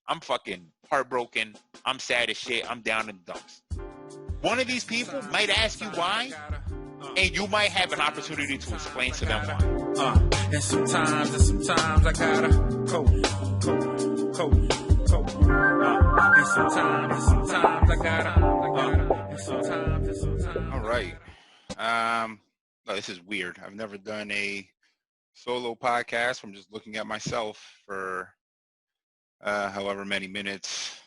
I'm fucking heartbroken. I'm sad as shit. I'm down in the dumps. One of these people might ask you why, and you might have an opportunity to explain to them why. And sometimes I gotta cope. And sometimes I gotta. All right. This is weird. I've never done a solo podcast. I'm just looking at myself for however many minutes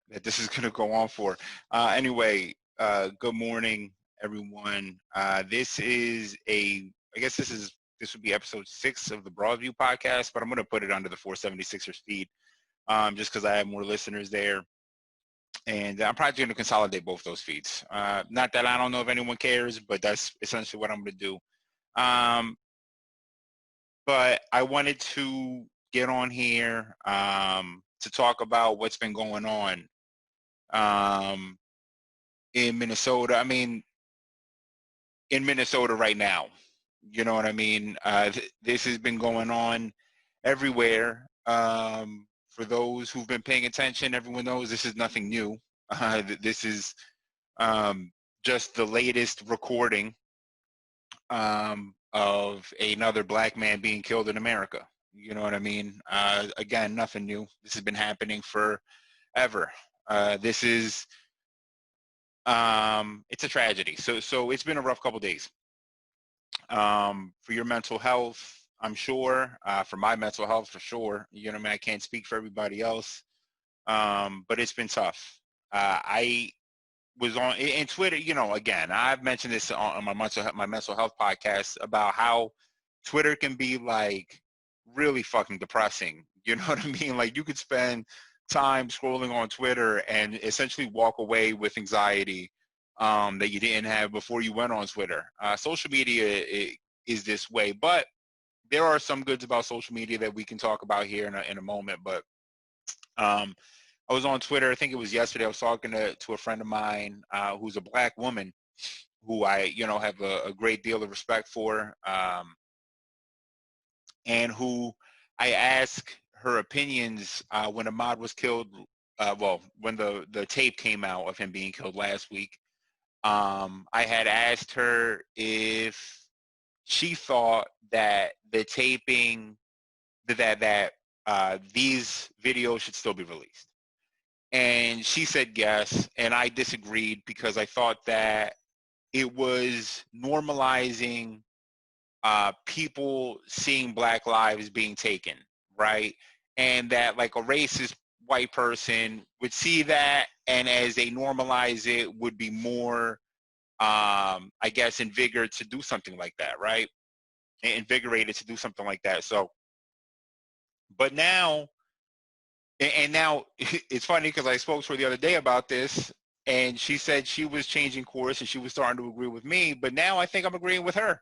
that this is going to go on for. Anyway, good morning, everyone. This would be episode 6 of the Broadview podcast, but I'm going to put it under the 476ers feed just because I have more listeners there. And I'm probably going to consolidate both those feeds. Not that I don't know if anyone cares, but that's essentially what I'm going to do. But I wanted to get on here to talk about what's been going on in Minnesota. I mean, in Minnesota right now, you know what I mean? This has been going on everywhere. For those who've been paying attention, everyone knows this is nothing new. This is just the latest recording of another black man being killed in America. You know what I mean? Again, nothing new. This has been happening forever. This is it's a tragedy. So it's been a rough couple days. For your mental health, I'm sure. For my mental health, for sure. You know what I mean? I can't speak for everybody else, but it's been tough. I was on in Twitter. You know, again, I've mentioned this on my mental health podcast about how Twitter can be like really fucking depressing. You know what I mean? Like you could spend time scrolling on Twitter and essentially walk away with anxiety that you didn't have before you went on Twitter. Social media is this way, but there are some goods about social media that we can talk about here in a moment. But I was on Twitter, I think it was yesterday. I was talking to a friend of mine who's a black woman who I, have a great deal of respect for, and who I asked her opinions when Ahmaud was killed. When the tape came out of him being killed last week, I had asked her if she thought that the taping, that these videos should still be released. And she said yes, and I disagreed because I thought that it was normalizing people seeing black lives being taken, right? And that like a racist white person would see that, and as they normalize it, would be more, I guess, invigorated to do something like that, right? Invigorated to do something like that. So, but now, and now it's funny because I spoke to her the other day about this, and she said she was changing course and she was starting to agree with me. But now I think I'm agreeing with her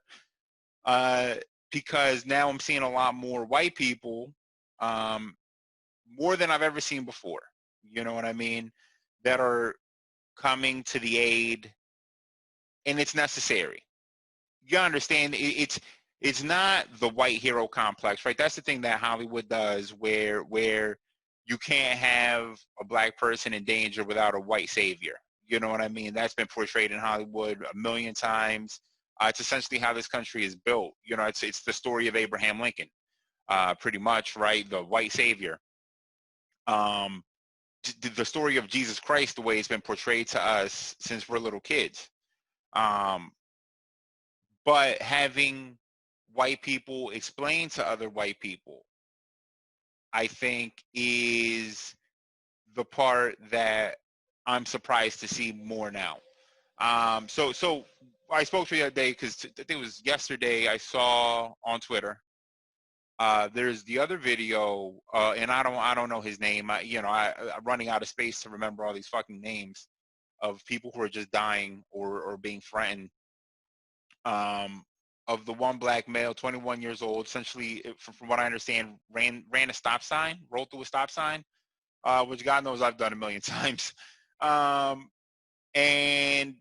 because now I'm seeing a lot more white people, more than I've ever seen before. You know what I mean? That are coming to the aid, and it's necessary. You understand? It's not the white hero complex, right? That's the thing that Hollywood does, where you can't have a black person in danger without a white savior. You know what I mean? That's been portrayed in Hollywood a million times. It's essentially how this country is built. You know, it's the story of Abraham Lincoln, pretty much, right? The white savior. The story of Jesus Christ, the way it's been portrayed to us since we're little kids. But having white people explain to other white people, I think, is the part that I'm surprised to see more now. So I spoke to you the other day because I think it was yesterday. I saw on Twitter. There's the other video, and I don't know his name. I'm running out of space to remember all these fucking names of people who are just dying or being threatened. Of the one black male, 21 years old, essentially, from what I understand, ran a stop sign, rolled through a stop sign, which God knows I've done a million times. And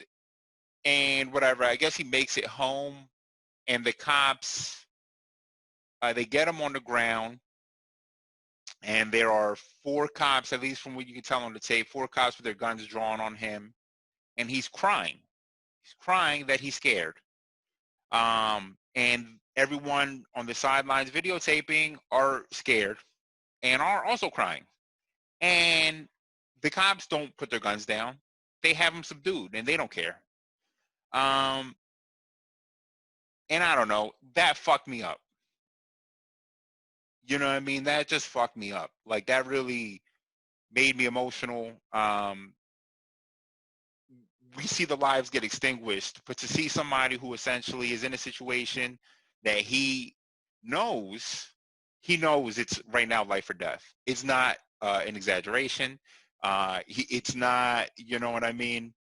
whatever, I guess he makes it home, and the cops, they get him on the ground, and there are 4 cops, at least from what you can tell on the tape, 4 cops with their guns drawn on him, and he's crying. He's crying that he's scared. And everyone on the sidelines videotaping are scared and are also crying. And the cops don't put their guns down. They have him subdued, and they don't care. And I don't know, that fucked me up. You know what I mean? That just fucked me up. Like, that really made me emotional. We see the lives get extinguished, but to see somebody who essentially is in a situation that he knows it's right now life or death. It's not an exaggeration. It's not, you know what I mean?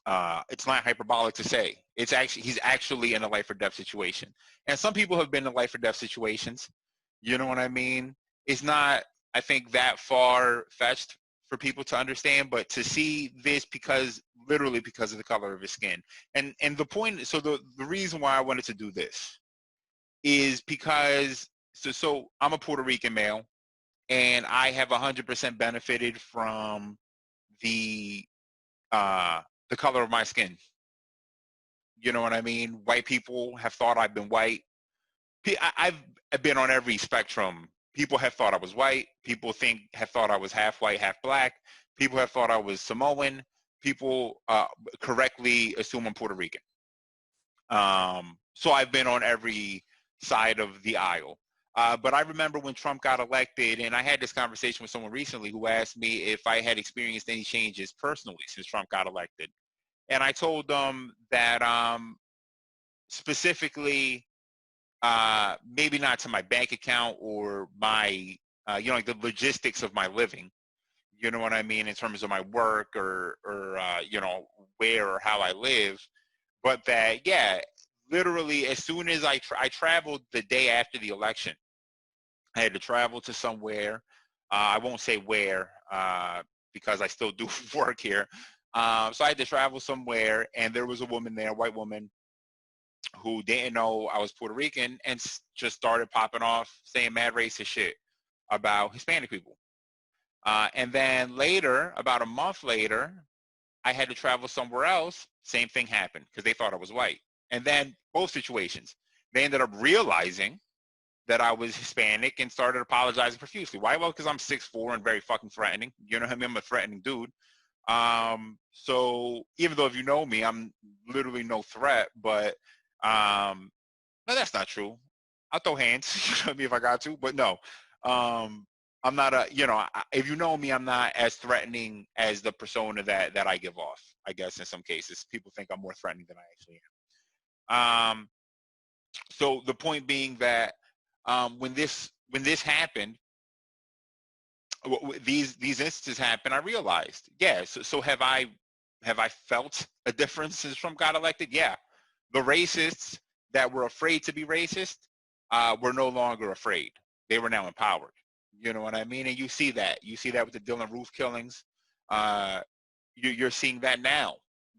It's not hyperbolic to say. He's actually in a life or death situation. And some people have been in life or death situations. You know what I mean? It's not, I think, that far fetched for people to understand, but to see this literally because of the color of his skin. And the point, so the reason why I wanted to do this is because, so I'm a Puerto Rican male, and I have 100% benefited from the color of my skin. You know what I mean? White people have thought I've been white. I've been on every spectrum. People have thought I was white. People have thought I was half white, half black. People have thought I was Samoan. People correctly assume I'm Puerto Rican. So I've been on every side of the aisle. But I remember when Trump got elected, and I had this conversation with someone recently who asked me if I had experienced any changes personally since Trump got elected. And I told them that specifically, maybe not to my bank account or my, like the logistics of my living, you know what I mean, in terms of my work or where or how I live, but that, yeah, literally as soon as I traveled the day after the election, I had to travel to somewhere. I won't say where because I still do work here. So I had to travel somewhere, and there was a woman there, a white woman, who didn't know I was Puerto Rican and just started popping off saying mad racist shit about Hispanic people. And then later, about a month later, I had to travel somewhere else. Same thing happened because they thought I was white. And then both situations, they ended up realizing that I was Hispanic and started apologizing profusely. Why? Well, because I'm 6'4" and very fucking threatening. You know what I mean? I'm a threatening dude. So even though if you know me, I'm literally no threat, but no, that's not true. I'll throw hands, you know what I mean, if I got to, but no. I'm not if you know me, I'm not as threatening as the persona that I give off, I guess in some cases. People think I'm more threatening than I actually am. So the point being that when this happened, these instances happened, I realized, yeah. So have I felt a difference since Trump got elected? Yeah. The racists that were afraid to be racist were no longer afraid. They were now empowered. You know what I mean? And you see that. You see that with the Dylan Roof killings. You're seeing that now.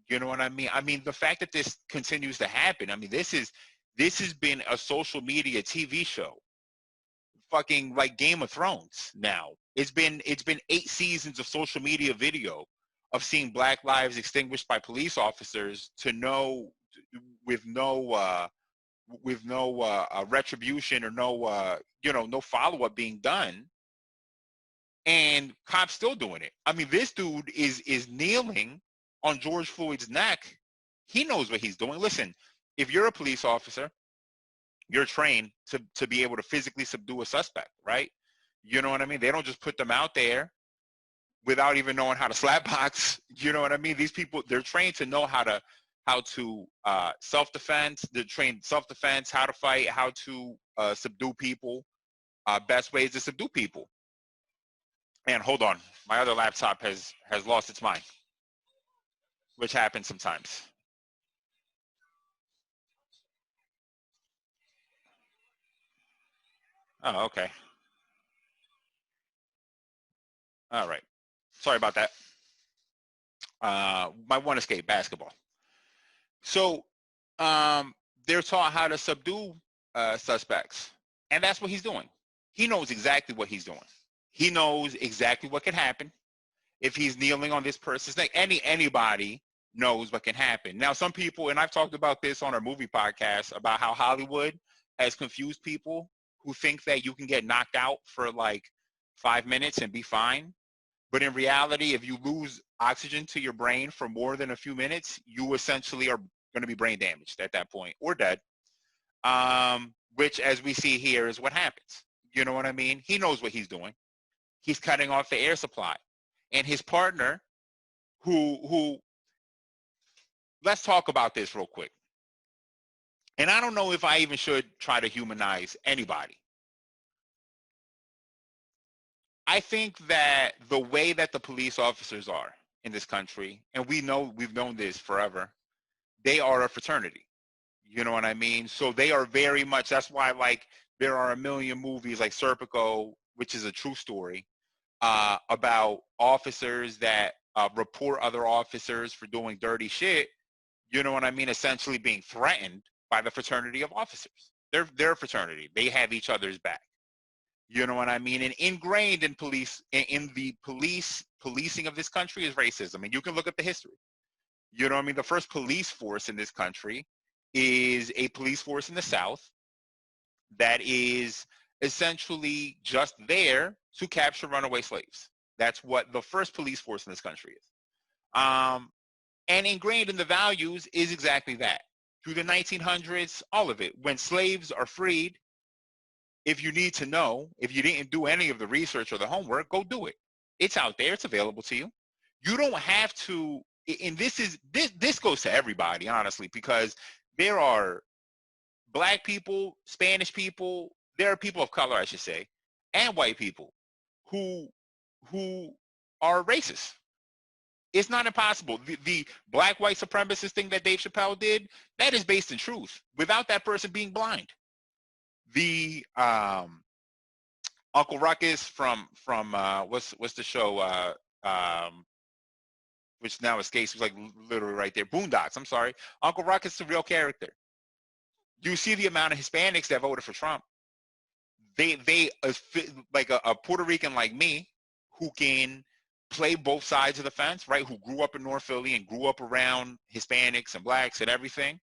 You know what I mean? I mean, the fact that this continues to happen, I mean, this has been a social media TV show, fucking like Game of Thrones now. It's been 8 seasons of social media video of seeing Black lives extinguished by police officers to no, with no retribution or no follow-up being done, and cops still doing it. I mean, this dude is kneeling on George Floyd's neck. He knows what he's doing. Listen, if you're a police officer, you're trained to be able to physically subdue a suspect, right? You know what I mean? They don't just put them out there without even knowing how to slap box. You know what I mean? These people, they're trained to know how to self-defense. They're trained self-defense, how to fight, how to subdue people, best ways to subdue people. And hold on, my other laptop has lost its mind, which happens sometimes. Oh, okay. All right. Sorry about that. My one escape, basketball. So they're taught how to subdue suspects, and that's what he's doing. He knows exactly what he's doing. He knows exactly what can happen if he's kneeling on this person's neck. Anybody knows what can happen. Now, some people, and I've talked about this on our movie podcast, about how Hollywood has confused people who think that you can get knocked out for like 5 minutes and be fine. But in reality, if you lose oxygen to your brain for more than a few minutes, you essentially are going to be brain damaged at that point or dead. Which, as we see here, is what happens. You know what I mean? He knows what he's doing. He's cutting off the air supply. And his partner, who let's talk about this real quick. And I don't know if I even should try to humanize anybody. I think that the way that the police officers are in this country, and we've known this forever, they are a fraternity. You know what I mean? So they are very much, that's why like there are a million movies like Serpico, which is a true story, about officers that report other officers for doing dirty shit. You know what I mean? Essentially being threatened by the fraternity of officers. They're a fraternity. They have each other's back. You know what I mean? And ingrained in the policing of this country is racism. And you can look at the history. You know what I mean? The first police force in this country is a police force in the South that is essentially just there to capture runaway slaves. That's what the first police force in this country is. And ingrained in the values is exactly that. Through the 1900s, all of it. When slaves are freed, if you need to know, if you didn't do any of the research or the homework, go do it. It's out there. It's available to you. You don't have to, and this goes to everybody, honestly, because there are black people, Spanish people, there are people of color, I should say, and white people who are racist. It's not impossible. The black white supremacist thing that Dave Chappelle did, that is based in truth, without that person being blind. The Uncle Ruckus from what's the show, which now escapes, was like literally right there, Boondocks, I'm sorry. Uncle Ruckus is a real character. You see the amount of Hispanics that voted for Trump. They like a Puerto Rican like me who can play both sides of the fence, right? Who grew up in North Philly and grew up around Hispanics and blacks and everything,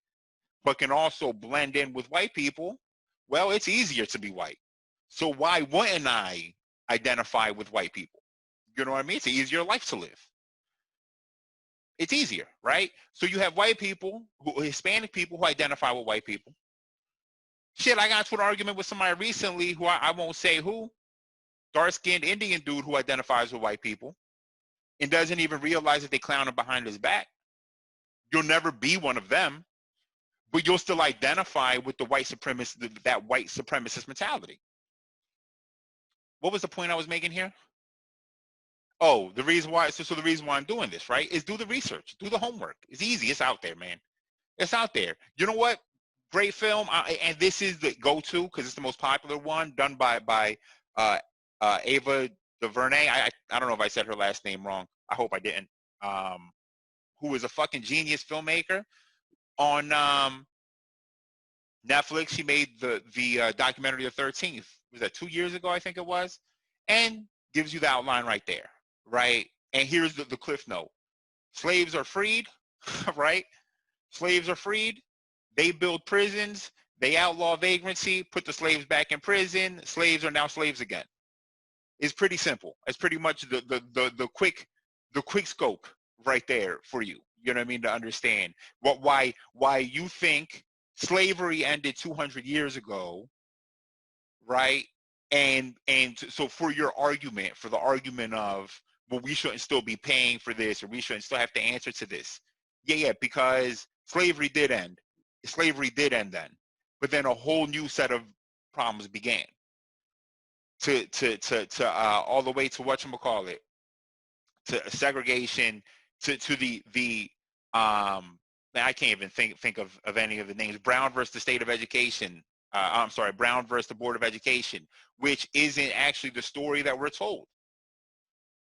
but can also blend in with white people. Well, it's easier to be white. So why wouldn't I identify with white people? You know what I mean? It's an easier life to live. It's easier, right? So you have white people, Hispanic people who identify with white people. Shit, I got into an argument with somebody recently who I won't say who, dark-skinned Indian dude who identifies with white people and doesn't even realize that they clown him behind his back. You'll never be one of them, but you'll still identify with the white supremacist, that white supremacist mentality. What was the point I was making here? Oh, the reason why, so the reason why I'm doing this, right, is do the research, do the homework. It's easy. It's out there, man. It's out there. You know what? Great film, and this is the go-to because it's the most popular one, done by Ava DuVernay. I don't know if I said her last name wrong. I hope I didn't. Who is a fucking genius filmmaker. On Netflix, she made the documentary The 13th. Was that 2 years ago? I think it was, and gives you the outline right there, right? And here's the cliff note: slaves are freed, right? Slaves are freed. They build prisons. They outlaw vagrancy, put the slaves back in prison. Slaves are now slaves again. It's pretty simple. It's pretty much the quick scope right there for you. You know what I mean? To understand why you think slavery ended 200 years ago, right? And so for your argument, for the argument of, well, we shouldn't still be paying for this, or we shouldn't still have to answer to this. Yeah, because slavery did end. Slavery did end then, but then a whole new set of problems began. To all the way to whatchamacallit, to segregation, to the I can't even think of any of the names. Brown versus the State of Education. I'm sorry, Brown versus the Board of Education, which isn't actually the story that we're told.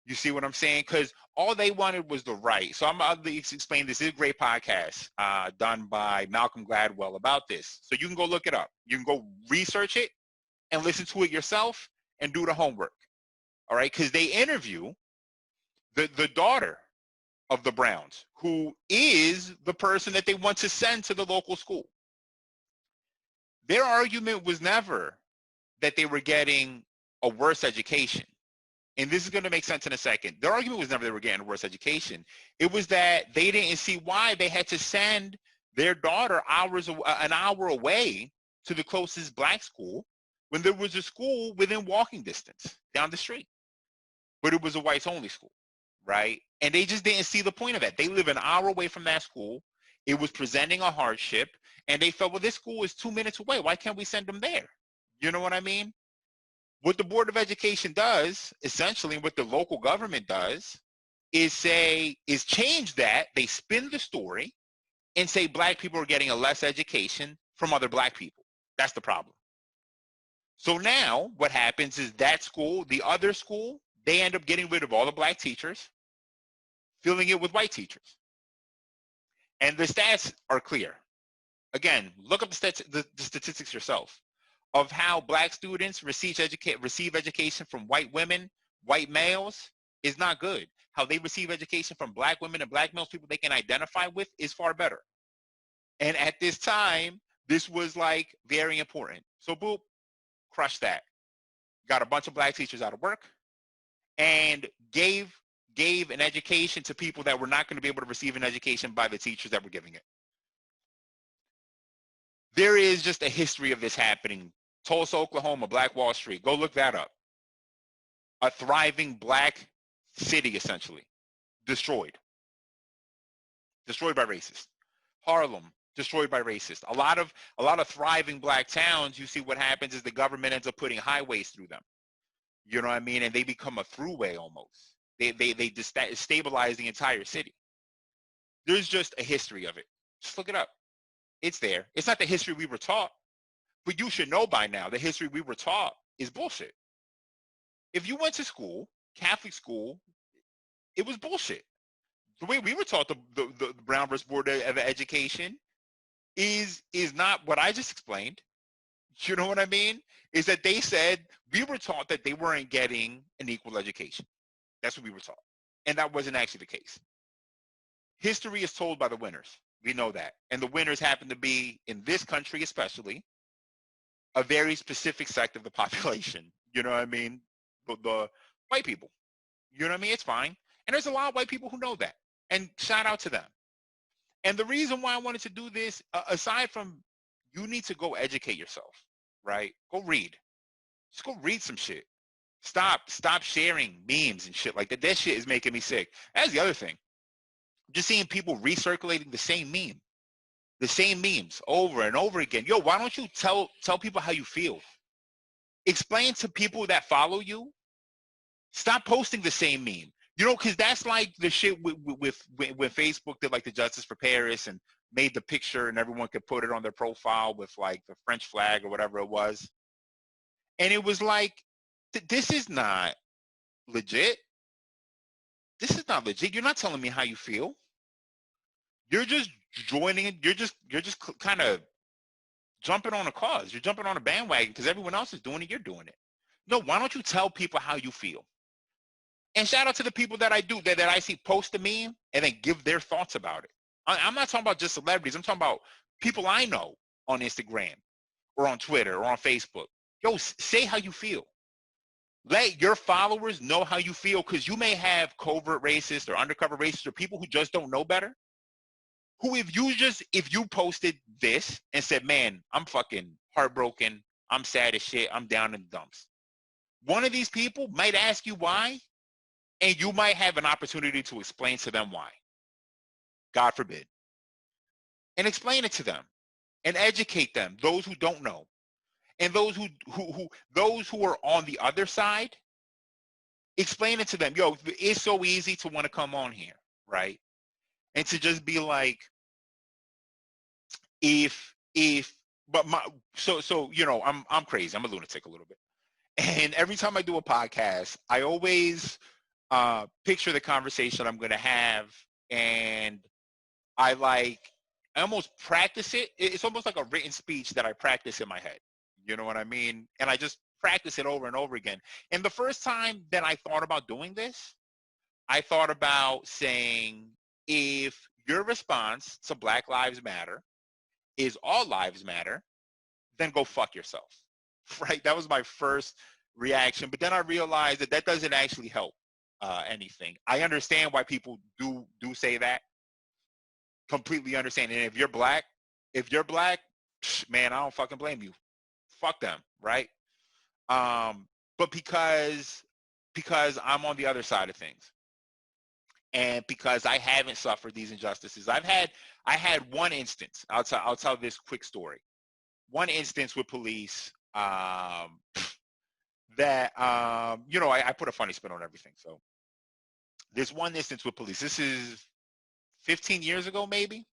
You see what I'm saying? Because all they wanted was the right. So I'm going to explain this. This is a great podcast done by Malcolm Gladwell about this. So you can go look it up. You can go research it and listen to it yourself and do the homework. All right, because they interview the daughter of the Browns, who is the person that they want to send to the local school. Their argument was never that they were getting a worse education. And this is going to make sense in a second. Their argument was never they were getting a worse education. It was that they didn't see why they had to send their daughter an hour away to the closest black school when there was a school within walking distance down the street. But it was a whites only school, right? And they just didn't see the point of that. They live an hour away from that school. It was presenting a hardship, and they felt, well, this school is 2 minutes away. Why can't we send them there? You know what I mean? What the Board of Education does, essentially, what the local government does, is change that. They spin the story and say black people are getting a less education from other black people. That's the problem. So now what happens is that school, the other school, they end up getting rid of all the black teachers, filling it with white teachers. And the stats are clear. Again, look up the statistics yourself of how black students receive education from white women, white males, is not good. How they receive education from black women and black males, people they can identify with, is far better. And at this time, this was like very important. So boop, crush that. Got a bunch of black teachers out of work and gave an education to people that were not going to be able to receive an education by the teachers that were giving it. There is just a history of this happening. Tulsa, Oklahoma, Black Wall Street. Go look that up. A thriving black city, essentially. Destroyed. Destroyed by racists. Harlem, destroyed by racists. A lot of thriving black towns, you see what happens is the government ends up putting highways through them. You know what I mean? And they become a throughway almost. They stabilize the entire city. There's just a history of it. Just look it up. It's there. It's not the history we were taught. But you should know by now the history we were taught is bullshit. If you went to school, Catholic school, it was bullshit. The way we were taught the Brown versus Board of Education is not what I just explained. You know what I mean? Is that they said we were taught that they weren't getting an equal education. That's what we were taught. And that wasn't actually the case. History is told by the winners. We know that. And the winners happen to be, in this country especially, a very specific sect of the population. You know what I mean? The white people. You know what I mean? It's fine. And there's a lot of white people who know that. And shout out to them. And the reason why I wanted to do this, aside from you need to go educate yourself, right? Go read. Just go read some shit. Stop sharing memes and shit like that. That shit is making me sick. That's the other thing. Just seeing people recirculating the same meme. The same memes over and over again. Yo, why don't you tell people how you feel? Explain to people that follow you. Stop posting the same meme. You know, because that's like the shit when Facebook did like the Justice for Paris and made the picture and everyone could put it on their profile with like the French flag or whatever it was. And it was like, this is not legit. This is not legit. You're not telling me how you feel. You're just joining it. You're just kind of jumping on a cause. You're jumping on a bandwagon because everyone else is doing it. You're doing it. No, why don't you tell people how you feel? And shout out to the people that I do, that I see post a meme and then give their thoughts about it. I'm not talking about just celebrities. I'm talking about people I know on Instagram or on Twitter or on Facebook. Yo, say how you feel. Let your followers know how you feel, because you may have covert racists or undercover racists or people who just don't know better. Who, if you posted this and said, man, I'm fucking heartbroken, I'm sad as shit, I'm down in the dumps. One of these people might ask you why, and you might have an opportunity to explain to them why. God forbid. And explain it to them and educate them, those who don't know. And those who are on the other side, explain it to them. Yo, it's so easy to want to come on here, right? And to just be like, so you know, I'm crazy. I'm a lunatic a little bit. And every time I do a podcast, I always picture the conversation I'm going to have, and I almost practice it. It's almost like a written speech that I practice in my head. You know what I mean? And I just practice it over and over again. And the first time that I thought about doing this, I thought about saying, if your response to Black Lives Matter is all lives matter, then go fuck yourself. Right? That was my first reaction. But then I realized that that doesn't actually help anything. I understand why people do say that. Completely understand. And if you're black, man, I don't fucking blame you. Fuck them, right? But because I'm on the other side of things, and because I haven't suffered these injustices, I had one instance. I'll tell this quick story. One instance with police that I put a funny spin on everything. So there's one instance with police. This is 15 years ago, maybe.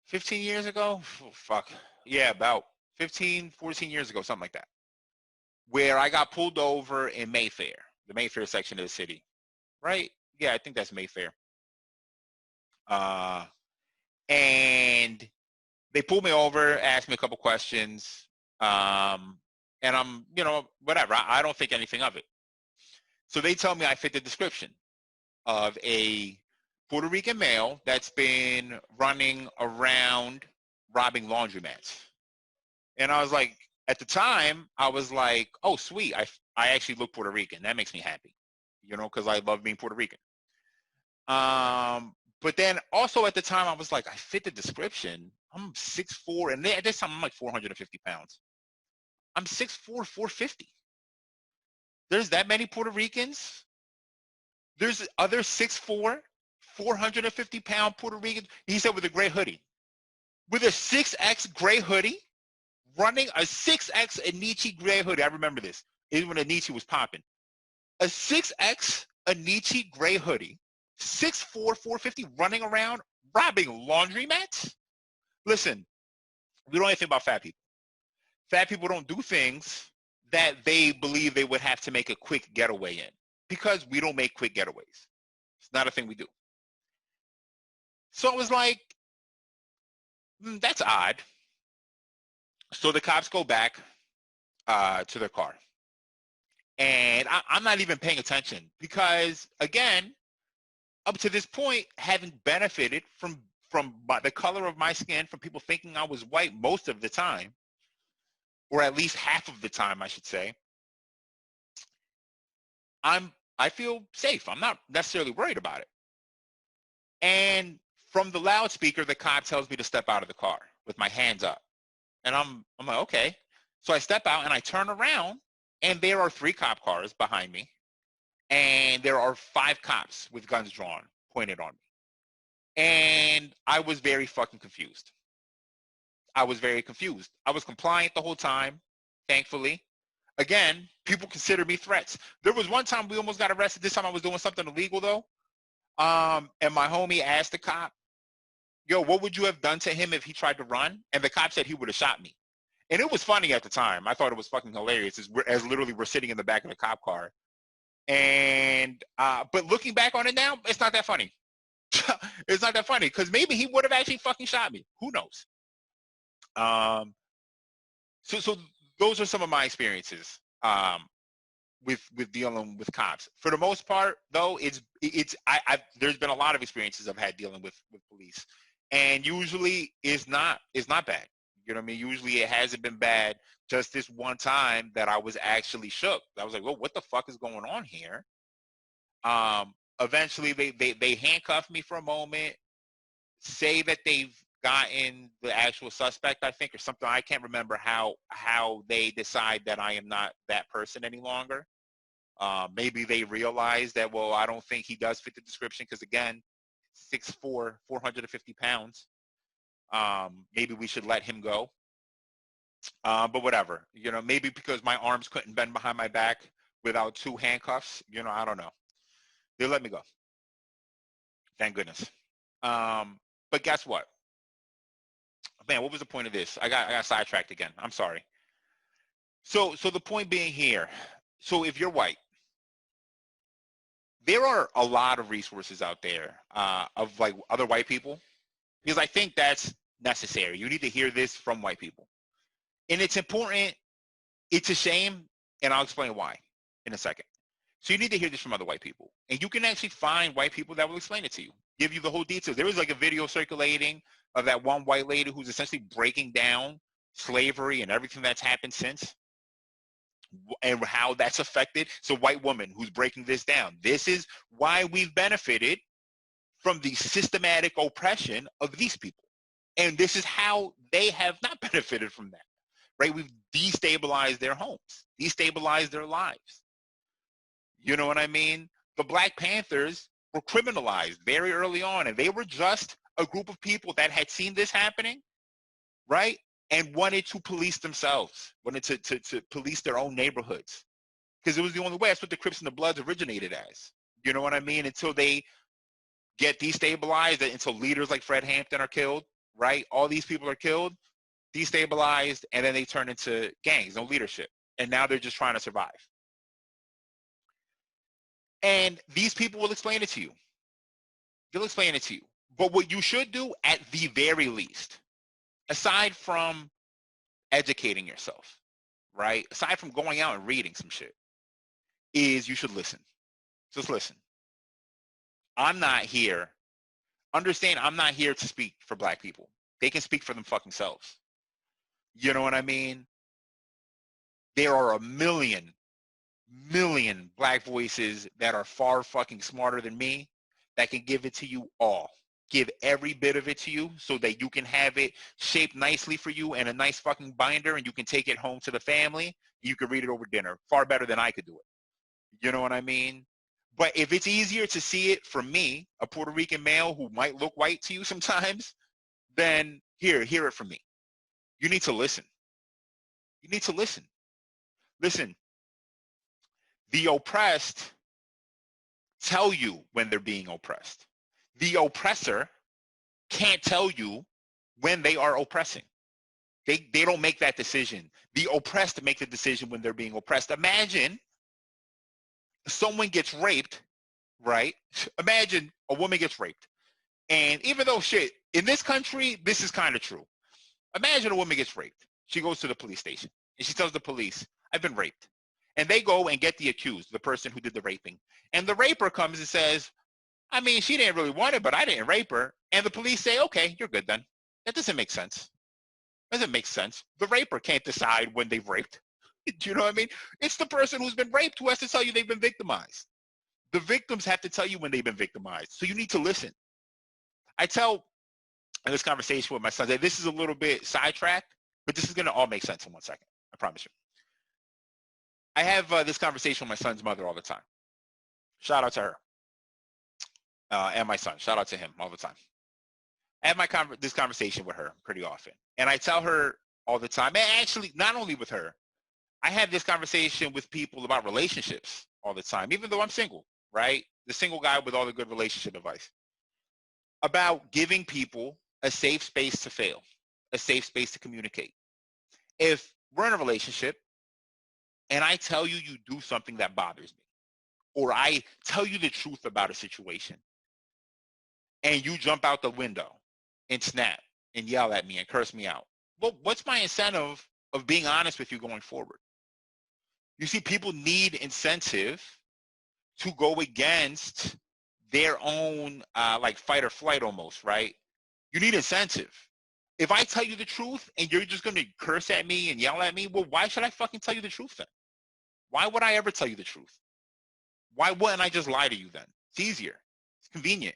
15 years ago? Oh, fuck. Yeah, about 15, 14 years ago, something like that. Where I got pulled over in Mayfair, the Mayfair section of the city. Right? Yeah, I think that's Mayfair. And they pulled me over, asked me a couple questions, and I'm, whatever. I don't think anything of it. So they tell me I fit the description of a Puerto Rican male that's been running around robbing laundromats. And I was like, at the time, I was like, oh, sweet. I actually look Puerto Rican. That makes me happy, because I love being Puerto Rican. But then also at the time, I was like, I fit the description. I'm 6'4", and at this time, I'm like 450 pounds. I'm 6'4", 450. There's that many Puerto Ricans. There's other 6'4", 450-pound Puerto Ricans. He said with a gray hoodie. With a 6X gray hoodie, running a 6X Anichi gray hoodie. I remember this. It was when Anichi was popping. A 6X Anichi gray hoodie, 6'4", 450, running around, robbing laundromats? Listen, we don't know anything about fat people. Fat people don't do things that they believe they would have to make a quick getaway in, because we don't make quick getaways. It's not a thing we do. So I was like, that's odd. So the cops go back to their car. And I'm not even paying attention because, again, up to this point, having benefited from the color of my skin, from people thinking I was white most of the time, or at least half of the time, I should say, I feel safe. I'm not necessarily worried about it. And from the loudspeaker, the cop tells me to step out of the car with my hands up. And I'm like, okay. So I step out and I turn around, and there are 3 cop cars behind me. And there are 5 cops with guns drawn, pointed on me. And I was very fucking confused. I was very confused. I was compliant the whole time, thankfully. Again, people consider me threats. There was one time we almost got arrested. This time I was doing something illegal, though. And my homie asked the cop, yo, what would you have done to him if he tried to run? And the cop said he would have shot me. And it was funny at the time. I thought it was fucking hilarious as literally we're sitting in the back of the cop car. And but looking back on it now, it's not that funny. It's not that funny because maybe he would have actually fucking shot me. Who knows? So those are some of my experiences with dealing with cops. For the most part, though, there's been a lot of experiences I've had dealing with police, and usually it's not bad. You know what I mean? Usually it hasn't been bad. Just this one time that I was actually shook. I was like, well, what the fuck is going on here? Eventually they handcuffed me for a moment, say that they've gotten the actual suspect, I think, or something. I can't remember how they decide that I am not that person any longer. Maybe they realize that, well, I don't think he does fit the description because, again, 6'4", 450 pounds. Maybe we should let him go. But whatever, maybe because my arms couldn't bend behind my back without 2 handcuffs, I don't know. They let me go. Thank goodness. But guess what? Man, what was the point of this? I got sidetracked again. I'm sorry. So the point being here, so if you're white, there are a lot of resources out there of like other white people, because I think that's necessary. You need to hear this from white people. And it's important It's a shame, and I'll explain why in a second. So you need to hear this from other white people. And you can actually find white people that will explain it to you, give you the whole details. There was like a video circulating of that one white lady who's essentially breaking down slavery and everything that's happened since and how that's affected. So white woman who's breaking this down. This is why we've benefited from the systematic oppression of these people. And this is how they have not benefited from that, right? We've destabilized their homes, destabilized their lives. You know what I mean? The Black Panthers were criminalized very early on, and they were just a group of people that had seen this happening, right? And wanted to police themselves, wanted to police their own neighborhoods. Because it was the only way. That's what the Crips and the Bloods originated as. You know what I mean? Until they get destabilized, until leaders like Fred Hampton are killed, right? All these people are killed, destabilized, and then they turn into gangs, no leadership. And now they're just trying to survive. And these people will explain it to you. They'll explain it to you. But what you should do at the very least, aside from educating yourself, right? Aside from going out and reading some shit, is you should listen. Just listen. I'm not here. Understand, I'm not here to speak for Black people. They can speak for them fucking selves. You know what I mean? There are a million Black voices that are far fucking smarter than me that can give it to you all. Give every bit of it to you so that you can have it shaped nicely for you in a nice fucking binder, and you can take it home to the family. You can read it over dinner. Far better than I could do it. You know what I mean? But if it's easier to see it from me, a Puerto Rican male who might look white to you sometimes, then hear it from me. You need to listen. You need to listen. Listen, the oppressed tell you when they're being oppressed. The oppressor can't tell you when they are oppressing. They don't make that decision. The oppressed make the decision when they're being oppressed. Imagine someone gets raped, right? Imagine a woman gets raped. And even though shit, in this country, this is kind of true. Imagine a woman gets raped. She goes to the police station and she tells the police, I've been raped. And they go and get the accused, the person who did the raping. And the raper comes and says, I mean, she didn't really want it, but I didn't rape her. And the police say, okay, you're good then. That doesn't make sense. Doesn't make sense. The raper can't decide when they've raped. Do you know what I mean? It's the person who's been raped who has to tell you they've been victimized. The victims have to tell you when they've been victimized. So you need to listen. I tell in this conversation with my son that this is a little bit sidetracked, but this is going to all make sense in 1 second. I promise you. I have this conversation with my son's mother all the time. Shout out to her. And my son. Shout out to him all the time. I have this conversation with her pretty often. And I tell her all the time, and actually not only with her, I have this conversation with people about relationships all the time, even though I'm single, right? The single guy with all the good relationship advice. About giving people a safe space to fail, a safe space to communicate. If we're in a relationship and I tell you you do something that bothers me, or I tell you the truth about a situation, and you jump out the window and snap and yell at me and curse me out, well, what's my incentive of being honest with you going forward? You see, people need incentive to go against their own like fight or flight almost, right? You need incentive. If I tell you the truth and you're just going to curse at me and yell at me, well, why should I fucking tell you the truth then? Why would I ever tell you the truth? Why wouldn't I just lie to you then? It's easier. It's convenient.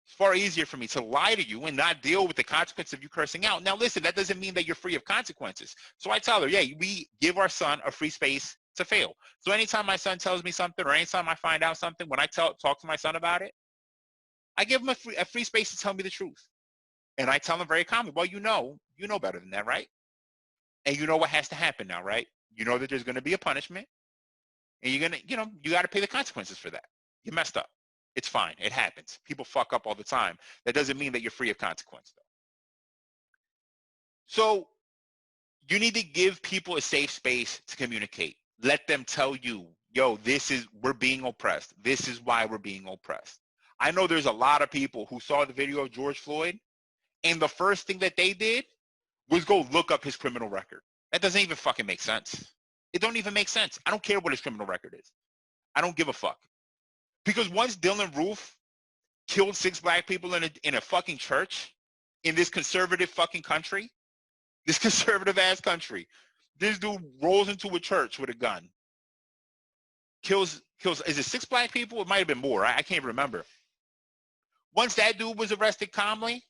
It's far easier for me to lie to you and not deal with the consequence of you cursing out. Now, listen, that doesn't mean that you're free of consequences. So I tell her, yeah, we give our son a free space to fail. So anytime my son tells me something or anytime I find out something, when I talk to my son about it, I give him a free space to tell me the truth. And I tell him very calmly, well, you know better than that, right? And you know what has to happen now, right? You know that there's going to be a punishment and you're going to, you got to pay the consequences for that. You messed up. It's fine. It happens. People fuck up all the time. That doesn't mean that you're free of consequence, though. So you need to give people a safe space to communicate. Let them tell you, yo, we're being oppressed. This is why we're being oppressed. I know there's a lot of people who saw the video of George Floyd, and the first thing that they did was go look up his criminal record. That doesn't even fucking make sense. It don't even make sense. I don't care what his criminal record is. I don't give a fuck. Because once Dylan Roof killed 6 black people in a fucking church in this conservative fucking country, this conservative ass country, this dude rolls into a church with a gun, kills, is it 6 black people? It might have been more. I can't remember. Once that dude was arrested calmly,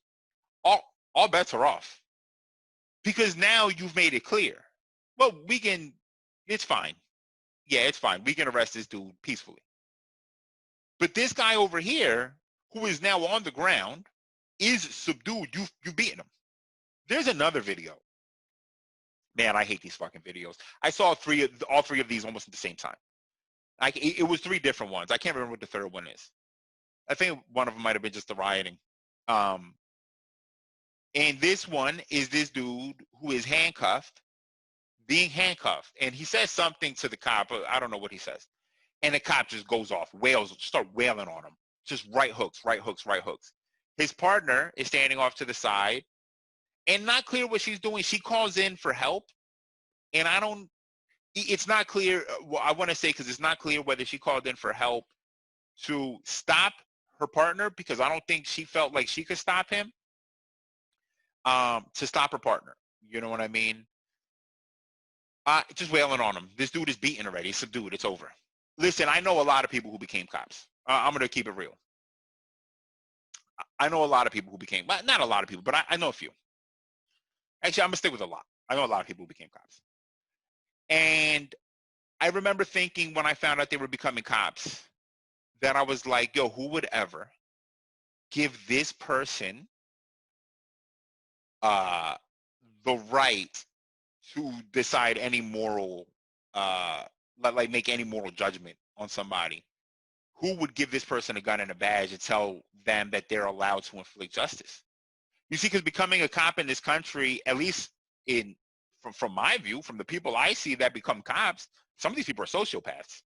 all bets are off. Because now you've made it clear. Well, it's fine. Yeah, it's fine. We can arrest this dude peacefully. But this guy over here, who is now on the ground, is subdued. You've beaten him. There's another video. Man, I hate these fucking videos. I saw all three of these almost at the same time. It was 3 different ones. I can't remember what the third one is. I think one of them might have been just the rioting. And this one is this dude who is being handcuffed. And he says something to the cop. I don't know what he says. And the cop just goes off, start wailing on him. Just right hooks. His partner is standing off to the side and not clear what she's doing. She calls in for help. And it's not clear. Well, I want to say, because it's not clear whether she called in for help to stop her partner, because I don't think she felt like she could stop him, to stop her partner. You know what I mean? Just wailing on him. This dude is beaten already. He's subdued. It's over. Listen, I know a lot of people who became cops. I'm going to keep it real. I know a lot of people who became, not a lot of people, but I know a few. Actually, I'm going to stick with a lot. I know a lot of people who became cops. And I remember thinking when I found out they were becoming cops that I was like, yo, who would ever give this person the right to decide any moral, like make any moral judgment on somebody? Who would give this person a gun and a badge and tell them that they're allowed to inflict justice? You see, because becoming a cop in this country, at least from my view, from the people I see that become cops, some of these people are sociopaths.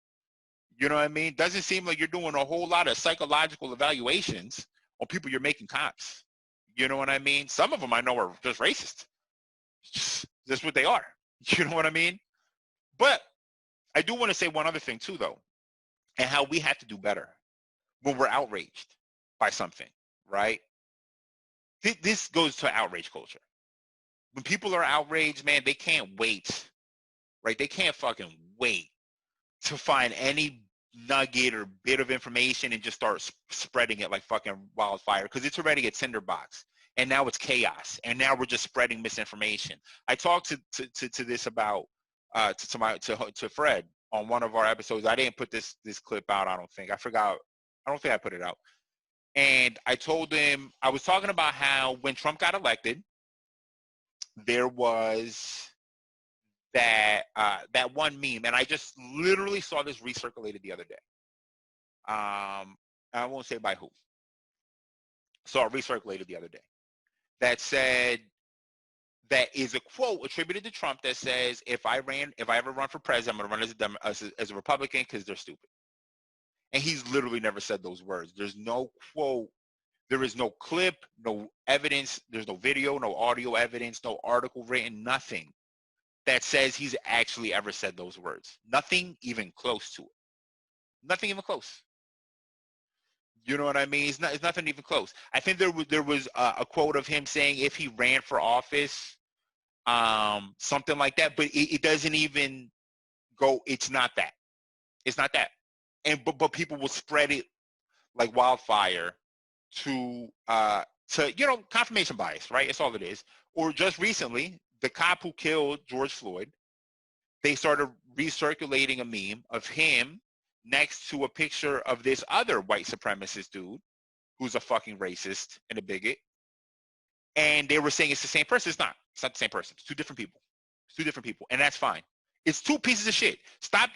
You know what I mean? Doesn't seem like you're doing a whole lot of psychological evaluations on people you're making cops. You know what I mean? Some of them I know are just racist. Just what they are. You know what I mean? But I do want to say one other thing too, though, and how we have to do better when we're outraged by something, right? This goes to outrage culture. When people are outraged, man, they can't wait, right? They can't fucking wait to find any nugget or bit of information and just start spreading it like fucking wildfire, because it's already a tinderbox. And now it's chaos. And now we're just spreading misinformation. I talked to this about to Fred on one of our episodes. I didn't put this clip out, I don't think. I forgot. I don't think I put it out. And I told him, I was talking about how when Trump got elected, there was that one meme, and I just literally saw this recirculated the other day. I won't say by who. Saw it recirculated the other day. That said, that is a quote attributed to Trump that says, if I ever run for president, I'm going to run as a Republican because they're stupid. And he's literally never said those words. There's no quote. There is no clip, no evidence. There's no video, no audio evidence, no article written, nothing that says he's actually ever said those words. Nothing even close to it. Nothing even close. You know what I mean? It's nothing even close. I think there was a quote of him saying if he ran for office, something like that. But it doesn't even go. It's not that. It's not that. And but people will spread it like wildfire to confirmation bias, right? It's all it is. Or just recently, the cop who killed George Floyd, they started recirculating a meme of him next to a picture of this other white supremacist dude who's a fucking racist and a bigot. And they were saying it's the same person. It's not. It's not the same person. It's 2 different people. It's 2 different people. And that's fine. It's 2 pieces of shit.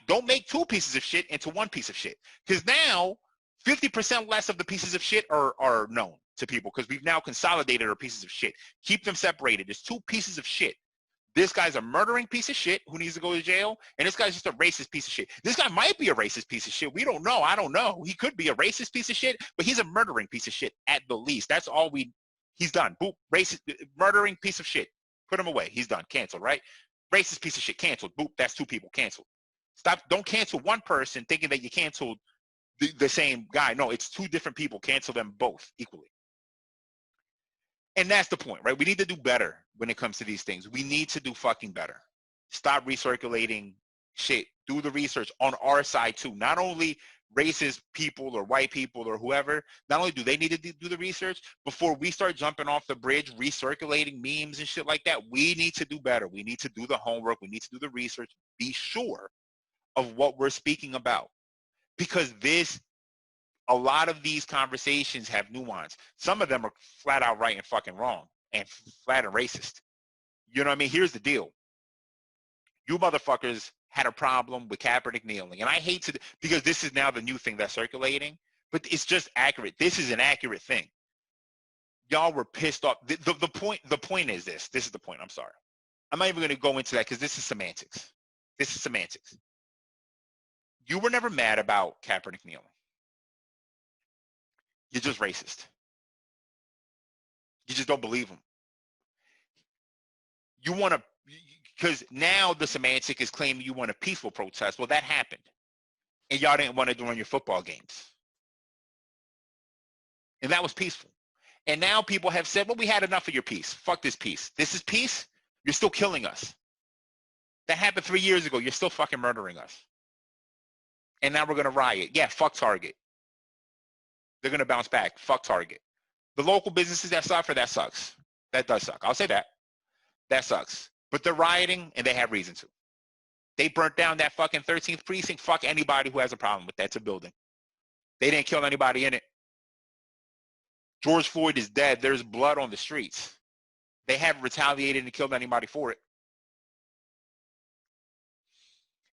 Don't make 2 pieces of shit into 1 piece of shit. Because now 50% less of the pieces of shit are known to people, because we've now consolidated our pieces of shit. Keep them separated. There's 2 pieces of shit. This guy's a murdering piece of shit who needs to go to jail, and this guy's just a racist piece of shit. This guy might be a racist piece of shit. We don't know. I don't know. He could be a racist piece of shit, but he's a murdering piece of shit at the least. That's all he's done. Boop, racist, murdering piece of shit. Put him away. He's done. Canceled, right? Racist piece of shit, canceled. Boop, that's 2 people, canceled. Stop, don't cancel one person thinking that you canceled the same guy. No, it's 2 different people. Cancel them both equally. And that's the point, right? We need to do better when it comes to these things. We need to do fucking better. Stop recirculating shit. Do the research on our side too. Not only racist people or white people or whoever, not only do they need to do the research, before we start jumping off the bridge, recirculating memes and shit like that, we need to do better. We need to do the homework. We need to do the research. Be sure of what we're speaking about. Because a lot of these conversations have nuance. Some of them are flat out right and fucking wrong and flat and racist. You know what I mean? Here's the deal. You motherfuckers had a problem with Kaepernick kneeling. And I hate to, because this is now the new thing that's circulating, but it's just accurate. This is an accurate thing. Y'all were pissed off. The point is this. This is the point. I'm sorry. I'm not even going to go into that because this is semantics. This is semantics. You were never mad about Kaepernick kneeling. You're just racist. You just don't believe him. You want to, because now the semantic is claiming you want a peaceful protest. Well, that happened. And y'all didn't want to during your football games. And that was peaceful. And now people have said, well, we had enough of your peace. Fuck this peace. This is peace? You're still killing us. That happened 3 years ago. You're still fucking murdering us. And now we're going to riot. Yeah, fuck Target. They're going to bounce back. Fuck Target. The local businesses that suffer, that sucks. That does suck. I'll say that. That sucks. But they're rioting, and they have reason to. They burnt down that fucking 13th precinct. Fuck anybody who has a problem with that. It's a building. They didn't kill anybody in it. George Floyd is dead. There's blood on the streets. They haven't retaliated and killed anybody for it.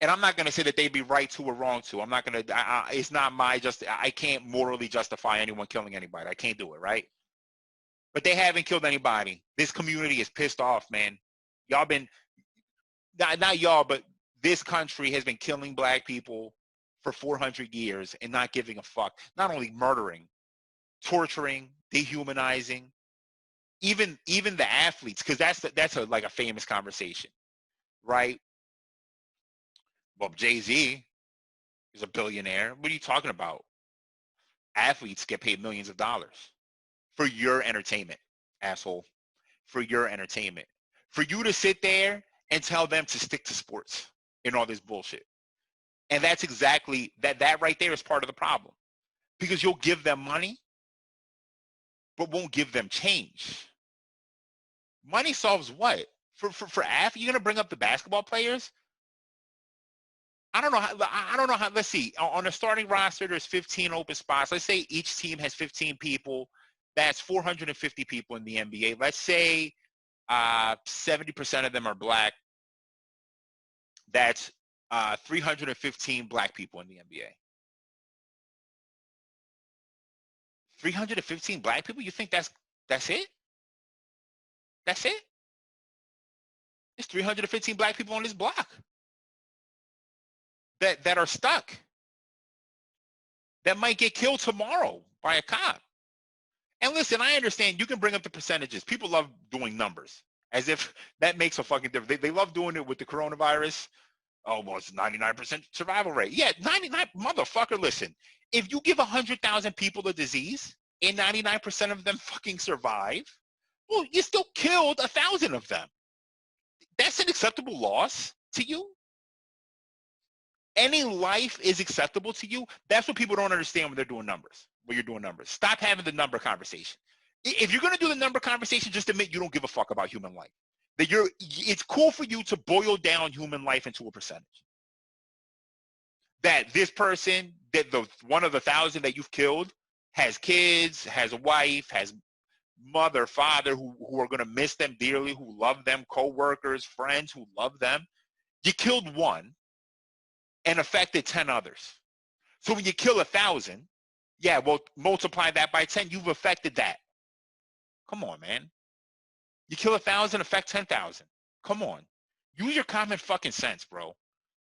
And I'm not going to say that they'd be right to or wrong to. I'm not going to, it's not my, I can't morally justify anyone killing anybody. I can't do it, right? But they haven't killed anybody. This community is pissed off, man. Y'all been, not y'all, but this country has been killing black people for 400 years and not giving a fuck. Not only murdering, torturing, dehumanizing, even the athletes, because that's like a famous conversation, right? Well, Jay-Z is a billionaire. What are you talking about? Athletes get paid millions of dollars for your entertainment, asshole. For your entertainment. For you to sit there and tell them to stick to sports and all this bullshit. And that's exactly, that right there is part of the problem. Because you'll give them money, but won't give them change. Money solves what? For athletes, you're going to bring up the basketball players? I don't know how, let's see. On a starting roster, there's 15 open spots. Let's say each team has 15 people. That's 450 people in the NBA. Let's say 70% of them are black. That's 315 black people in the NBA. 315 black people? You think that's it? That's it? There's 315 black people on this block that are stuck, that might get killed tomorrow by a cop. And listen, I understand you can bring up the percentages. People love doing numbers as if that makes a fucking difference. They love doing it with the coronavirus. Oh, well, it's 99% survival rate. Yeah, 99, motherfucker, listen. If you give 100,000 people a disease and 99% of them fucking survive, well, you still killed 1,000 of them. That's an acceptable loss to you? Any life is acceptable to you? That's what people don't understand when they're doing numbers, when you're doing numbers. Stop having the number conversation. If you're going to do the number conversation, just admit you don't give a fuck about human life. That it's cool for you to boil down human life into a percentage. That this person, that one of the 1,000 that you've killed, has kids, has a wife, has mother, father who are going to miss them dearly, who love them, co-workers, friends who love them. You killed one and affected 10 others. So when you kill 1,000, yeah, well, multiply that by 10, you've affected that. Come on, man. You kill 1,000, affect 10,000. Come on. Use your common fucking sense, bro.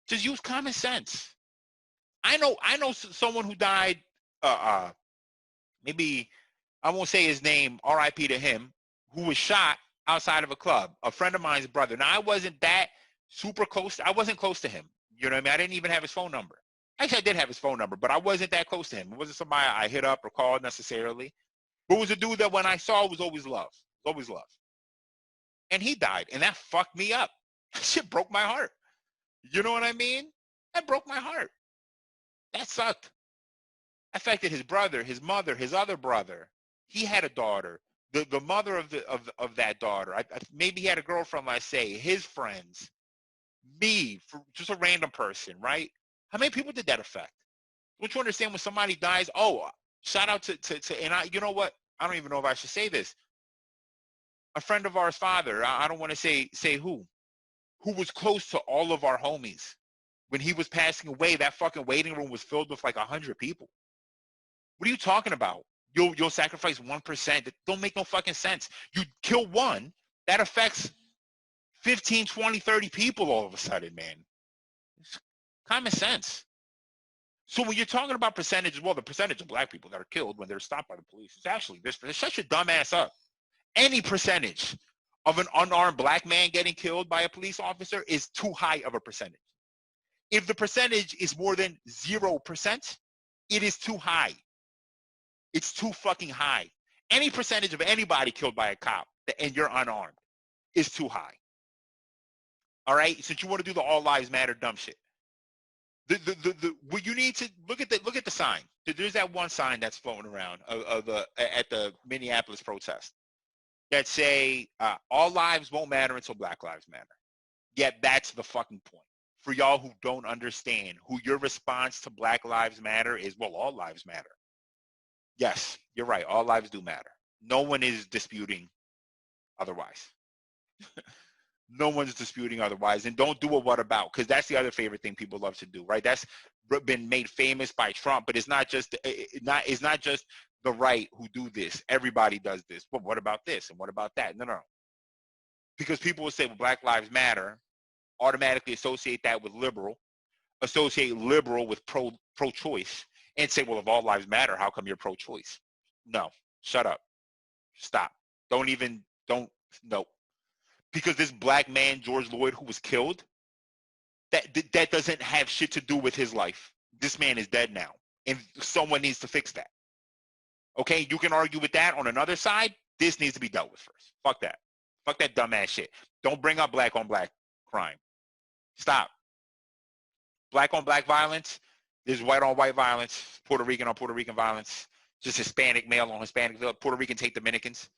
Just use common sense. I know someone who died, maybe, I won't say his name, RIP to him, who was shot outside of a club, a friend of mine's brother. Now, I wasn't that super close. I wasn't close to him. You know what I mean? I didn't even have his phone number. Actually, I did have his phone number, but I wasn't that close to him. It wasn't somebody I hit up or called necessarily. But it was a dude that when I saw was always love. Always love. And he died, and that fucked me up. That shit broke my heart. You know what I mean? That broke my heart. That sucked. Affected his brother, his mother, his other brother. He had a daughter. The mother of that daughter. Maybe he had a girlfriend, let's say. His friends. Me, just a random person, right? How many people did that affect? Don't you understand when somebody dies? Oh, shout out to and I, you know what? I don't even know if I should say this. A friend of ours father, I don't want to say who was close to all of our homies. When he was passing away, that fucking waiting room was filled with like 100 people. What are you talking about? You'll sacrifice 1%. That don't make no fucking sense. You kill one, that affects 15, 20, 30 people all of a sudden, man. It's common sense. So when you're talking about percentages, well, the percentage of black people that are killed when they're stopped by the police is actually this. Shut your dumb ass up. Any percentage of an unarmed black man getting killed by a police officer is too high of a percentage. If the percentage is more than 0%, it is too high. It's too fucking high. Any percentage of anybody killed by a cop and you're unarmed is too high. All right? Since you want to do the all lives matter dumb shit. What you need to look at the sign. There's that one sign that's floating around at the Minneapolis protest that say all lives won't matter until black lives matter. Yet that's the fucking point. For y'all who don't understand, who your response to Black Lives Matter is, well, all lives matter. Yes, you're right. All lives do matter. No one is disputing otherwise. No one's disputing otherwise. And don't do a what about, because that's the other favorite thing people love to do, right? That's been made famous by Trump, but it's not just the right who do this. Everybody does this. But what about this? And what about that? No. Because people will say, well, Black Lives Matter, automatically associate that with liberal, associate liberal with pro-choice, and say, well, if all lives matter, how come you're pro-choice? No, shut up. Stop. No. Because this black man, George Floyd, who was killed, that doesn't have shit to do with his life. This man is dead now, and someone needs to fix that. Okay, you can argue with that on another side. This needs to be dealt with first. Fuck that. Fuck that dumbass shit. Don't bring up black on black crime. Stop. Black on black violence. There's white on white violence. Puerto Rican on Puerto Rican violence. Just Hispanic male on Hispanic. Puerto Rican take Dominicans.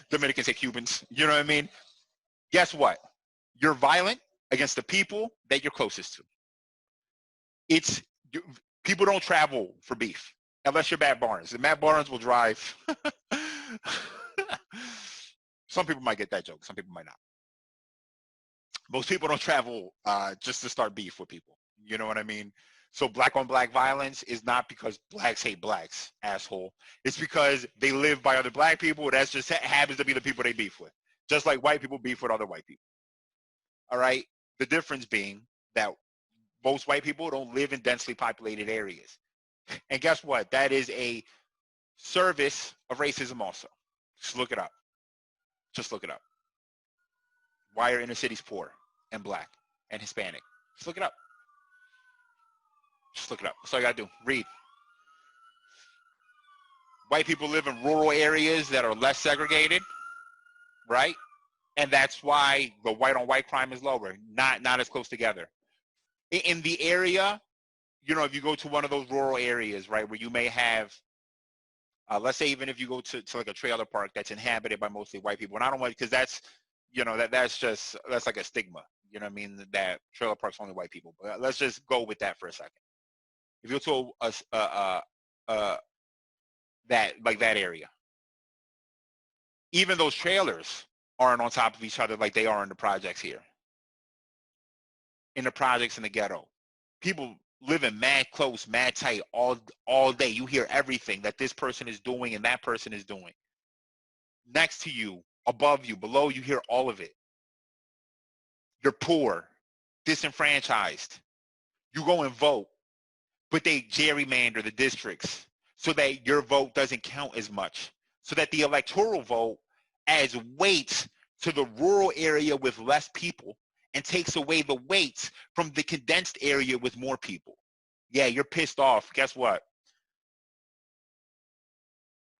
Dominicans take Cubans. You know what I mean? Guess what? You're violent against the people that you're closest to. People don't travel for beef unless you're Matt Barnes. And Matt Barnes will drive. Some people might get that joke. Some people might not. Most people don't travel just to start beef with people. You know what I mean? So black on black violence is not because blacks hate blacks, asshole. It's because they live by other black people. That just happens to be the people they beef with. Just like white people beef with other white people. All right? The difference being that most white people don't live in densely populated areas. And guess what? That is a service of racism also. Just look it up. Just look it up. Why are inner cities poor and black and Hispanic? Just look it up. Just look it up. That's all you gotta do. Read. White people live in rural areas that are less segregated, right? And that's why the white on white crime is lower, not as close together. In the area, you know, if you go to one of those rural areas, right, where you may have, let's say even if you go to like a trailer park that's inhabited by mostly white people, and I don't want, because that's, you know, that's like a stigma, you know what I mean, that trailer parks only white people. But let's just go with that for a second. If you go to that area, even those trailers aren't on top of each other like they are in the projects here. In the projects in the ghetto, people living mad close, mad tight all day. You hear everything that this person is doing and that person is doing. Next to you, above you, below you, hear all of it. You're poor, disenfranchised. You go and vote, but they gerrymander the districts so that your vote doesn't count as much, so that the electoral vote adds weight to the rural area with less people and takes away the weight from the condensed area with more people. Yeah, you're pissed off. Guess what?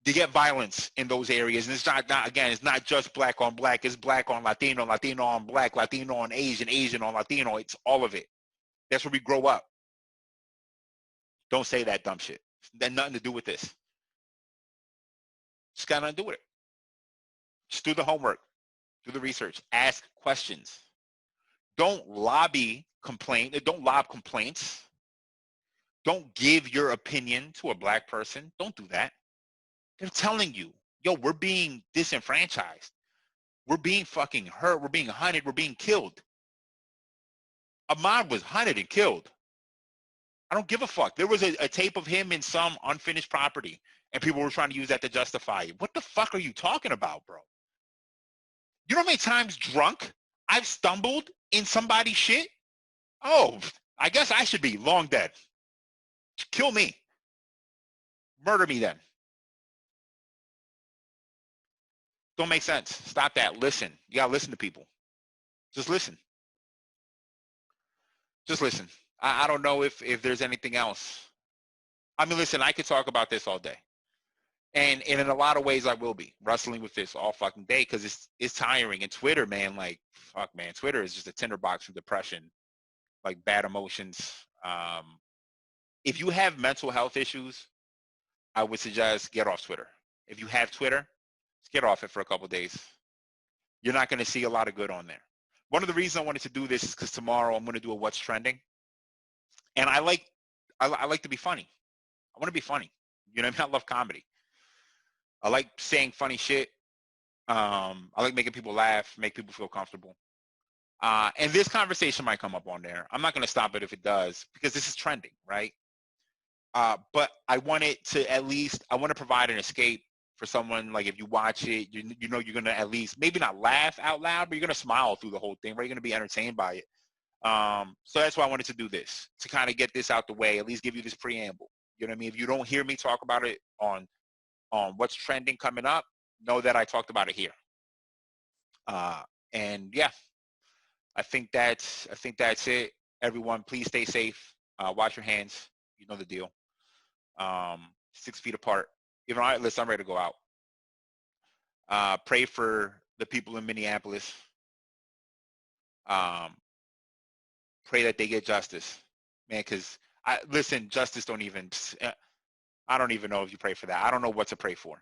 You get violence in those areas, and it's not again, it's not just black on black. It's black on Latino, Latino on black, Latino on Asian, Asian on Latino. It's all of it. That's where we grow up. Don't say that dumb shit. That nothing to do with this. Just got nothing to do with it. Just do the homework. Do the research. Ask questions. Don't lobby complaint. Don't lob complaints. Don't give your opinion to a black person. Don't do that. They're telling you, yo, we're being disenfranchised. We're being fucking hurt. We're being hunted. We're being killed. Ahmaud was hunted and killed. I don't give a fuck. There was a tape of him in some unfinished property, and people were trying to use that to justify it. What the fuck are you talking about, bro? You know how many times drunk I've stumbled in somebody's shit? Oh, I guess I should be long dead. Kill me. Murder me then. Don't make sense. Stop that. Listen. You gotta listen to people. Just listen. Just listen. I don't know if there's anything else. I mean, listen, I could talk about this all day. And in a lot of ways I will be wrestling with this all fucking day because it's tiring. And Twitter, man, like, fuck, man. Twitter is just a tinderbox for depression, like bad emotions. If you have mental health issues, I would suggest get off Twitter. If you have Twitter, just get off it for a couple of days. You're not going to see a lot of good on there. One of the reasons I wanted to do this is because tomorrow I'm going to do a What's Trending. And I like to be funny. I want to be funny. You know what I mean? I love comedy. I like saying funny shit. I like making people laugh, make people feel comfortable. And this conversation might come up on there. I'm not going to stop it if it does because this is trending, right? But I want it to I want to provide an escape for someone. Like if you watch it, you know you're going to at least maybe not laugh out loud, but you're going to smile through the whole thing, right? You're going to be entertained by it. So that's why I wanted to do this, to kind of get this out the way, at least give you this preamble. You know what I mean? If you don't hear me talk about it on What's Trending coming up, know that I talked about it here. And yeah, I think that's it. Everyone, please stay safe. Wash your hands. You know the deal. 6 feet apart. Even all right, listen, I'm ready to go out. Pray for the people in Minneapolis. Pray that they get justice, man. Because justice don't even. I don't even know if you pray for that. I don't know what to pray for.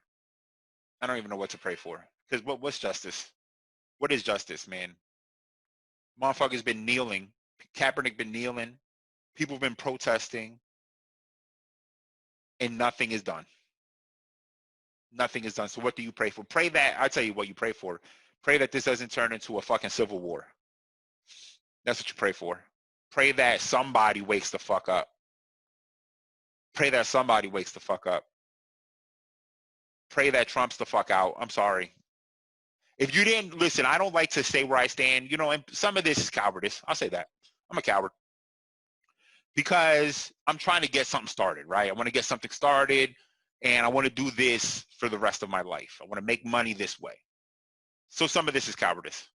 I don't even know what to pray for. Because what's justice? What is justice, man? Motherfuckers been kneeling. Kaepernick been kneeling. People have been protesting. And nothing is done. Nothing is done. So what do you pray for? Pray that, I'll tell you what you pray for. Pray that this doesn't turn into a fucking civil war. That's what you pray for. Pray that somebody wakes the fuck up. Pray that somebody wakes the fuck up. Pray that Trump's the fuck out. I'm sorry. If you didn't listen, I don't like to say where I stand, you know, and some of this is cowardice. I'll say that. I'm a coward. Because I'm trying to get something started, right? I want to get something started, and I want to do this for the rest of my life. I want to make money this way. So some of this is cowardice.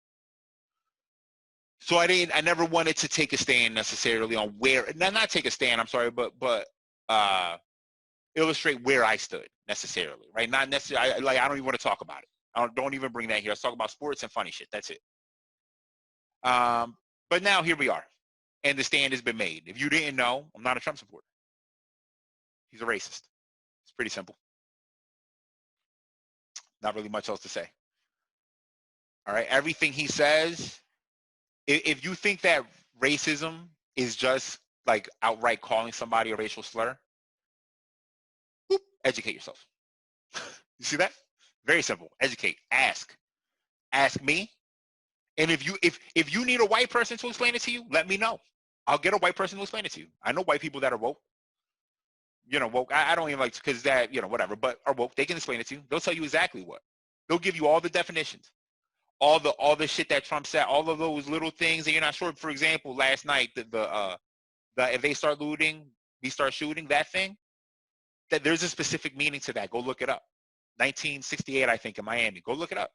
So I never wanted to take a stand necessarily on where, not take a stand, I'm sorry, but illustrate where I stood necessarily, right? Not necessarily, I don't even want to talk about it. Don't even bring that here. Let's talk about sports and funny shit. That's it. But now here we are. And the stand has been made. If you didn't know, I'm not a Trump supporter. He's a racist. It's pretty simple. Not really much else to say. All right. Everything he says, if you think that racism is just like outright calling somebody a racial slur, whoop, educate yourself. You see that? Very simple. Educate. Ask. Ask me. And if you need a white person to explain it to you, let me know. I'll get a white person to explain it to you. I know white people that are woke. You know, woke. I don't even like, because that, you know, whatever, but are woke. They can explain it to you. They'll tell you exactly what. They'll give you all the definitions. All the shit that Trump said, all of those little things that you're not sure. For example, last night, the if they start looting, we start shooting, that thing, that there's a specific meaning to that. Go look it up. 1968, I think, in Miami. Go look it up.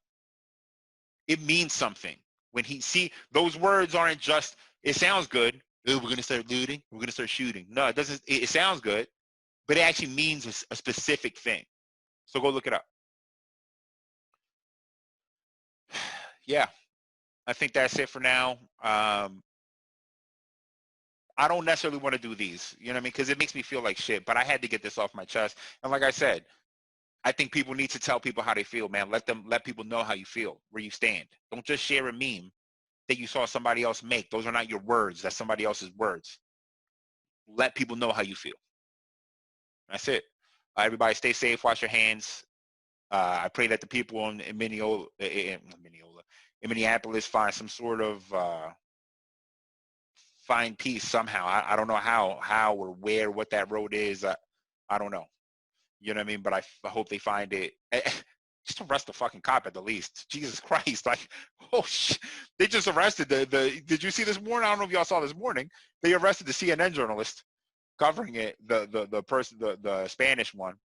It means something When those words aren't just, it sounds good. Oh, we're going to start looting. We're going to start shooting. No, it doesn't. It sounds good, but it actually means a specific thing. So go look it up. Yeah, I think that's it for now. I don't necessarily want to do these, you know what I mean? Because it makes me feel like shit, but I had to get this off my chest. And like I said, I think people need to tell people how they feel, man. Let people know how you feel, where you stand. Don't just share a meme that you saw somebody else make. Those are not your words. That's somebody else's words. Let people know how you feel. That's it. Everybody stay safe. Wash your hands. I pray that the people in Minneapolis find some sort of find peace somehow. I don't know how or where, what that road is. I don't know. You know what I mean? But I hope they find it. Just arrest the fucking cop at the least. Jesus Christ. Like, oh, shit. They just arrested did you see this morning? I don't know if y'all saw this morning. They arrested the CNN journalist covering it, the person, the Spanish one.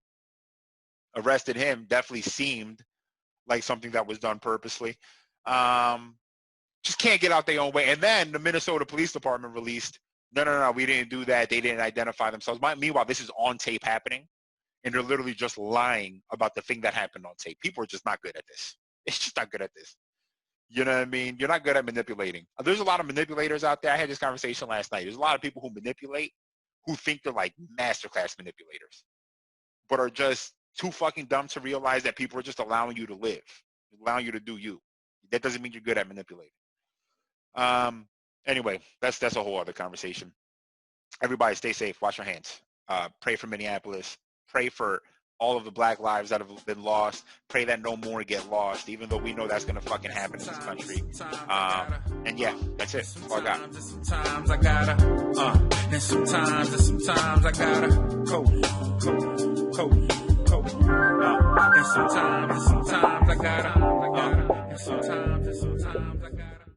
Arrested him. Definitely seemed like something that was done purposely. Just can't get out their own way. And then the Minnesota Police Department released, no, we didn't do that. They didn't identify themselves. Meanwhile, this is on tape happening, and they're literally just lying about the thing that happened on tape. People are just not good at this. It's just not good at this. You know what I mean? You're not good at manipulating. There's a lot of manipulators out there. I had this conversation last night. There's a lot of people who manipulate who think they're like masterclass manipulators, but are just too fucking dumb to realize that people are just allowing you to live, allowing you to do you. That doesn't mean you're good at manipulating. Anyway, that's a whole other conversation. Everybody stay safe. Wash your hands. Pray for Minneapolis. Pray for all of the black lives that have been lost. Pray that no more get lost, even though we know that's going to fucking happen in this country. And yeah, that's it. All I got. Sometimes I gotta, and sometimes I gotta cope. And sometimes I gotta, and sometimes I gotta.